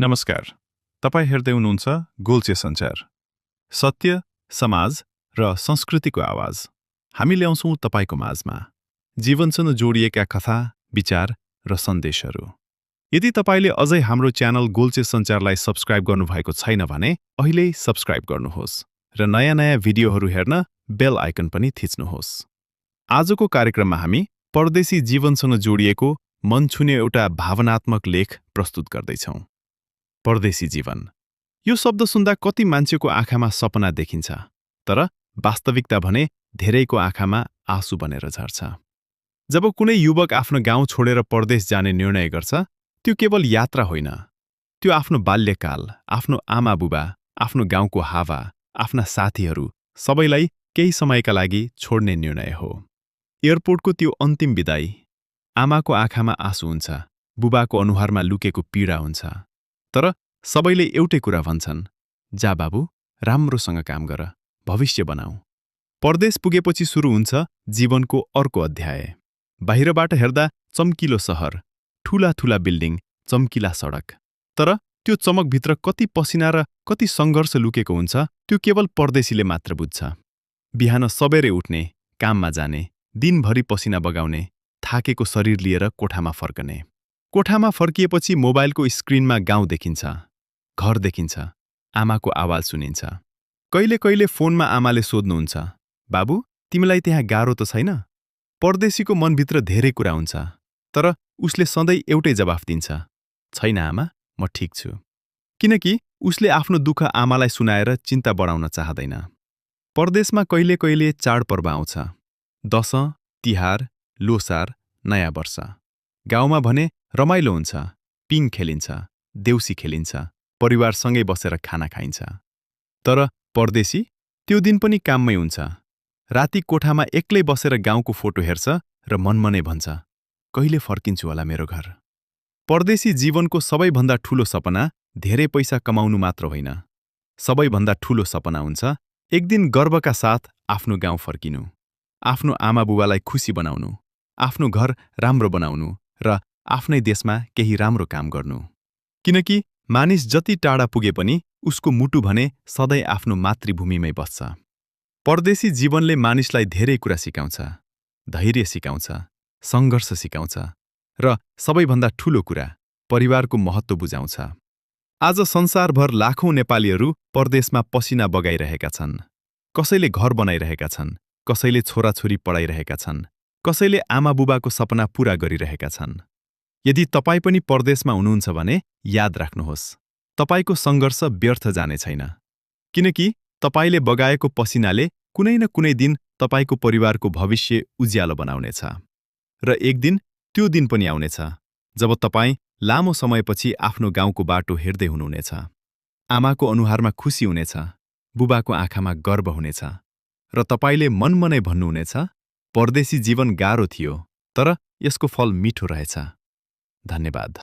नमस्कार। तपाईं हेर्दै हुनुहुन्छ गोल्चे सञ्चार। सत्य, समाज र संस्कृतिको आवाज हामी ल्याउँछौं तपाईको माझमा। जीवनसँग जोडिएका कथा, विचार र सन्देशहरू। यदि तपाईले अझै हाम्रो च्यानल गोल्चे सञ्चारलाई सब्स्क्राइब गर्नुभएको छैन भने अहिले सब्स्क्राइब गर्नुहोस् र नयाँ भिडियोहरू हेर्न बेल आइकन पनि थिच्नुहोस्। आजको कार्यक्रममा हामी परदेशी जीवनसँग जोडिएको मन छुने एउटा भावनात्मक लेख प्रस्तुत गर्दैछौं। परदेशी जीवन। यो शब्द सुन्दा कति मान्छेको आँखामा सपना देखिन्छ, तर वास्तविकता भने धेरैको आँखामा आँसु बनेर झर्छ। जब कुनै युवक आफ्नो गाउँ छोडेर परदेश जाने निर्णय गर्छ, त्यो केवल यात्रा होइन, त्यो आफ्नो बाल्यकाल, आफ्नो आमा-बुबा, आफ्नो गाउँको हावा, आफ्ना साथीहरू सबैलाई केही समयका लागि छोड्ने निर्णय हो। एयरपोर्टको त्यो अन्तिम बिदाई, आमाको आँखामा आँसु हुन्छ, बुबाको अनुहारमा लुकेको पीडा हुन्छ। तर सबैले एउटै कुरा भन्छन्, जा बाबु, राम्रोसँग काम गर, भविष्य बनाऊ। परदेश पुगेपछि सुरु हुन्छ जीवनको अर्को अध्याय। बाहिरबाट हेर्दा चम्किलो सहर, ठूला बिल्डिङ, चम्किला सडक। तर त्यो चमकभित्र कति पसिना र कति सङ्घर्ष लुकेको हुन्छ, त्यो केवल परदेशीले मात्र बुझ्छ। बिहान सबेरै उठ्ने, काममा जाने, दिनभरि पसिना बगाउने, थाकेको शरीर लिएर कोठामा फर्कने। कोठामा फर्किएपछि मोबाइलको स्क्रिनमा गाउँ देखिन्छ, घर देखिन्छ, आमाको आवाज सुनिन्छ। कहिले फोनमा आमाले सोध्नुहुन्छ, बाबु, तिमीलाई त्यहाँ गाह्रो त छैन? परदेशीको मनभित्र धेरै कुरा हुन्छ, तर उसले सधैँ एउटै जवाफ दिन्छ, छैन आमा, म ठिक छु। किनकि उसले आफ्नो दुःख आमालाई सुनाएर चिन्ता बढाउन चाहदैन। परदेशमा कहिले चाडपर्व आउँछ, दशैं, तिहार, लोसार, नयाँ वर्ष। गाउँमा भने रमाइलो हुन्छ, पिङ खेलिन्छ, देउसी खेलिन्छ, परिवारसँगै बसेर खाना खाइन्छ। तर परदेशी त्यो दिन पनि काममै हुन्छ। राति कोठामा एक्लै बसेर गाउँको फोटो हेर्छ र मनमा नै भन्छ, कहिले फर्किन्छु होला मेरो घर। परदेशी जीवनको सबैभन्दा ठूलो सपना धेरै पैसा कमाउनु मात्र होइन। सबैभन्दा ठूलो सपना हुन्छ एक दिन गर्वका साथ आफ्नो गाउँ फर्किनु, आफ्नो आमा-बुबालाई खुसी बनाउनु, आफ्नो घर राम्रो बनाउनु र आफ्नै देशमा केही राम्रो काम गर्नु। किनकि मानिस जति टाढा पुगे पनि उसको मुटु भने सधैँ आफ्नो मातृभूमिमै बस्छ। परदेशी जीवनले मानिसलाई धेरै कुरा सिकाउँछ, धैर्य सिकाउँछ, सङ्घर्ष सिकाउँछ र सबैभन्दा ठूलो कुरा परिवारको महत्त्व बुझाउँछ। आज संसारभर लाखौं नेपालीहरू परदेशमा पसिना बगाइरहेका छन्। कसैले घर बनाइरहेका छन्, कसैले छोराछोरी पढाइरहेका छन्, कसैले आमा-बुबाको सपना पूरा गरिरहेका छन्। यदि तपाईँ पनि परदेशमा हुनुहुन्छ भने याद राख्नुहोस्, तपाईको सङ्घर्ष व्यर्थ जाने छैन। किनकि तपाईले बगाएको पसिनाले कुनै न कुनै दिन तपाईको परिवारको भविष्य उज्यालो बनाउनेछ। र एक दिन त्यो दिन पनि आउनेछ जब तपाईँ लामो समयपछि आफ्नो गाउँको बाटो हेर्दै हुनुहुनेछ। आमाको अनुहारमा खुसी हुनेछ, बुबाको आँखामा गर्व हुनेछ र तपाईले मनमा नै भन्नुहुनेछ, परदेशी जीवन गाह्रो थियो, तर यसको फल मिठो रहेछ। धन्यवाद।